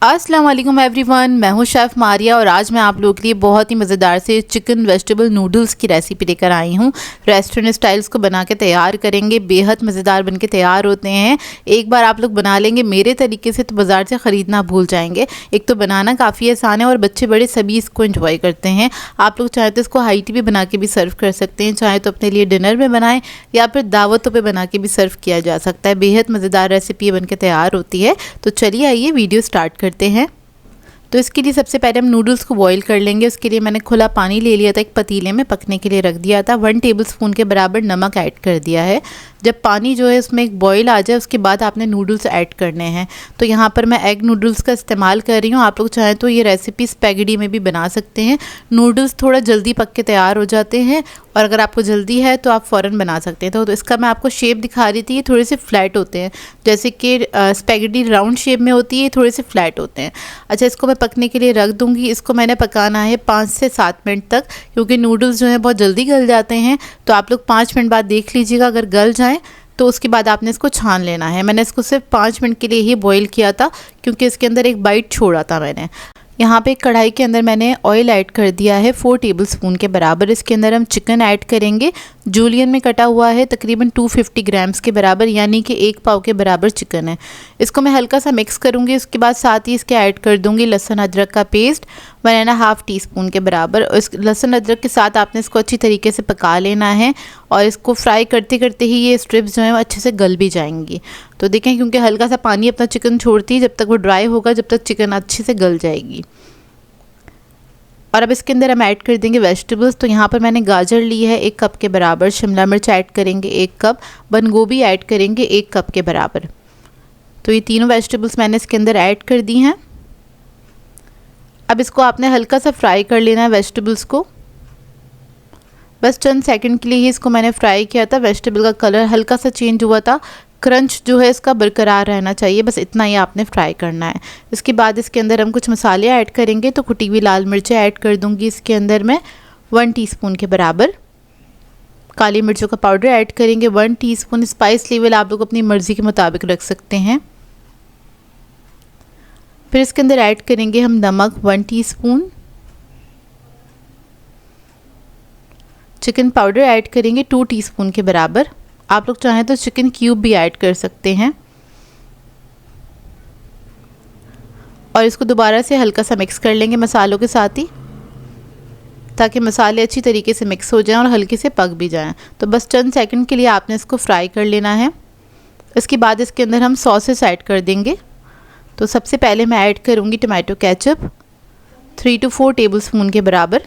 अस्सलाम वालेकुम एवरीवन, मैं हूं शेफ़ मारिया और आज मैं आप लोगों के लिए बहुत ही मज़ेदार से चिकन वेजिटेबल नूडल्स की रेसिपी लेकर आई हूं। रेस्टोरेंट स्टाइल्स को बना के तैयार करेंगे, बेहद मज़ेदार बन के तैयार होते हैं। एक बार आप लोग बना लेंगे मेरे तरीके से तो बाज़ार से ख़रीदना भूल जाएंगे। एक तो बनाना काफ़ी आसान है और बच्चे बड़े सभी इसको इंजॉय करते हैं। आप लोग चाहे तो इसको हाई टी भी बना के भी सर्व कर सकते हैं, चाहे तो अपने लिए डिनर में बनाएँ या फिर दावतों पर बना के भी सर्व किया जा सकता है। बेहद मज़ेदार रेसिपी बन के तैयार होती है। तो चलिए आइए वीडियो स्टार्ट करते हैं। तो इसके लिए सबसे पहले हम नूडल्स को बॉईल कर लेंगे। उसके लिए मैंने खुला पानी ले लिया था, एक पतीले में पकने के लिए रख दिया था। 1 टेबलस्पून के बराबर नमक ऐड कर दिया है। जब पानी जो है उसमें एक बॉईल आ जाए उसके बाद आपने नूडल्स ऐड करने हैं। तो यहाँ पर मैं एग नूडल्स का इस्तेमाल कर रही हूँ। आप लोग चाहें तो ये रेसिपी स्पैगेटी में भी बना सकते हैं। नूडल्स थोड़ा जल्दी पक के तैयार हो जाते हैं और अगर आपको जल्दी है तो आप फ़ौरन बना सकते हैं। तो इसका मैं आपको शेप दिखा रही थी, ये थोड़े से फ्लैट होते हैं, जैसे कि स्पैगेटी राउंड शेप में होती है, ये थोड़े से फ्लैट होते हैं। अच्छा, इसको मैं पकने के लिए रख दूँगी। इसको मैंने पकाना है 5 से 7 मिनट तक, क्योंकि नूडल्स जो हैं बहुत जल्दी गल जाते हैं। तो आप लोग 5 मिनट बाद देख लीजिएगा, अगर गल जाएँ तो उसके बाद आपने इसको छान लेना है। मैंने इसको सिर्फ 5 मिनट के लिए ही बॉईल किया था, क्योंकि इसके अंदर एक बाइट छोड़ा था मैंने। यहाँ पे एक कढ़ाई के अंदर मैंने ऑयल ऐड कर दिया है 4 टेबलस्पून के बराबर। इसके अंदर हम चिकन ऐड करेंगे। जूलियन में कटा हुआ है, तकरीबन 250 ग्राम्स के बराबर, यानी कि 1 पाव के बराबर चिकन है। इसको मैं हल्का सा मिक्स करूँगी। उसके बाद साथ ही इसके ऐड कर दूँगी लहसुन अदरक का पेस्ट 1.5 टीस्पून के बराबर। और इस लहसुन अदरक के साथ आपने इसको अच्छी तरीके से पका लेना है और इसको फ्राई करते करते ही ये स्ट्रिप्स जो हैं वो अच्छे से गल भी जाएंगी। तो देखें, क्योंकि हल्का सा पानी अपना चिकन छोड़ती है, जब तक वो ड्राई होगा जब तक चिकन अच्छे से गल जाएगी। और अब इसके अंदर हम ऐड कर देंगे वेजिटेबल्स। तो यहाँ पर मैंने गाजर ली है 1 कप के बराबर, शिमला मिर्च ऐड करेंगे 1 कप, बंद गोभी ऐड करेंगे 1 कप के बराबर। तो ये तीनों वेजिटेबल्स मैंने इसके अंदर ऐड कर दी हैं। अब इसको आपने हल्का सा फ्राई कर लेना है वेजिटेबल्स को। बस चंद सेकंड के लिए ही इसको मैंने फ्राई किया था। वेजिटेबल का कलर हल्का सा चेंज हुआ था, क्रंच जो है इसका बरकरार रहना चाहिए, बस इतना ही आपने फ्राई करना है। इसके बाद इसके अंदर हम कुछ मसाले ऐड करेंगे। तो कुटी हुई लाल मिर्चें ऐड कर दूंगी इसके अंदर मैं 1 टीस्पून के बराबर। काली मिर्चों का पाउडर ऐड करेंगे 1 टीस्पून। स्पाइस लेवल आप लोग अपनी मर्ज़ी के मुताबिक रख सकते हैं। फिर इसके अंदर ऐड करेंगे हम नमक 1 टीस्पून। चिकन पाउडर ऐड करेंगे 2 टीस्पून के बराबर। आप लोग चाहें तो चिकन क्यूब भी ऐड कर सकते हैं। और इसको दोबारा से हल्का सा मिक्स कर लेंगे मसालों के साथ ही, ताकि मसाले अच्छी तरीके से मिक्स हो जाएं और हल्के से पक भी जाएं। तो बस चंद सेकंड के लिए आपने इसको फ्राई कर लेना है। इसके बाद इसके अंदर हम सॉसेस ऐड कर देंगे। तो सबसे पहले मैं ऐड करूँगी टमाटो केचप 3 to 4 टेबलस्पून के बराबर।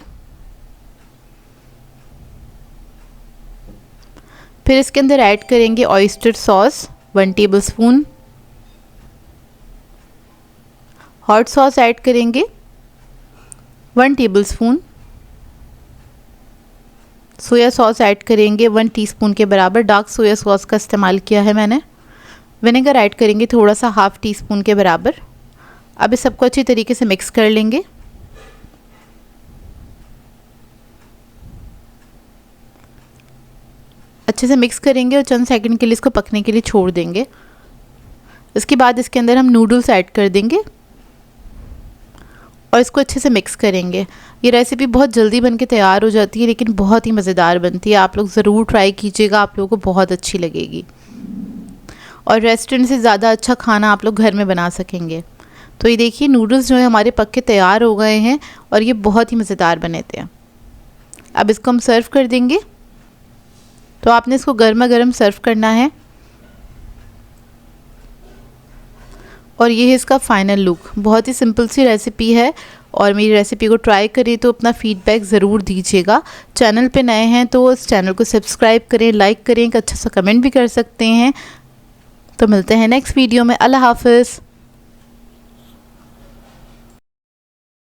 फिर इसके अंदर ऐड करेंगे oyster sauce 1 tablespoon. Hot sauce add करेंगे 1 टेबलस्पून। सोया सॉस ऐड करेंगे 1 टीस्पून के बराबर। डार्क सोया सॉस का इस्तेमाल किया है मैंने। विनेगर ऐड करेंगे थोड़ा सा 1/2 टीस्पून के बराबर। अब इस सबको अच्छी तरीके से मिक्स कर लेंगे। अच्छे से मिक्स करेंगे और चंद सेकंड के लिए इसको पकने के लिए छोड़ देंगे। इसके बाद इसके अंदर हम नूडल्स ऐड कर देंगे और इसको अच्छे से मिक्स करेंगे। ये रेसिपी बहुत जल्दी बन के तैयार हो जाती है, लेकिन बहुत ही मज़ेदार बनती है। आप लोग ज़रूर ट्राई कीजिएगा, आप लोगों को बहुत अच्छी लगेगी और रेस्टोरेंट से ज़्यादा अच्छा खाना आप लोग घर में बना सकेंगे। तो ये देखिए, नूडल्स जो है हमारे पक के तैयार हो गए हैं और ये बहुत ही मज़ेदार बने थे। अब इसको हम सर्व कर देंगे। तो आपने इसको गर्मा गर्म सर्व करना है। और ये है इसका फाइनल लुक। बहुत ही सिंपल सी रेसिपी है और मेरी रेसिपी को ट्राई करें तो अपना फीडबैक ज़रूर दीजिएगा। चैनल पे नए हैं तो इस चैनल को सब्सक्राइब करें, लाइक करें, एक अच्छा सा कमेंट भी कर सकते हैं। तो मिलते हैं नेक्स्ट वीडियो में। अल्लाह हाफ़िज़।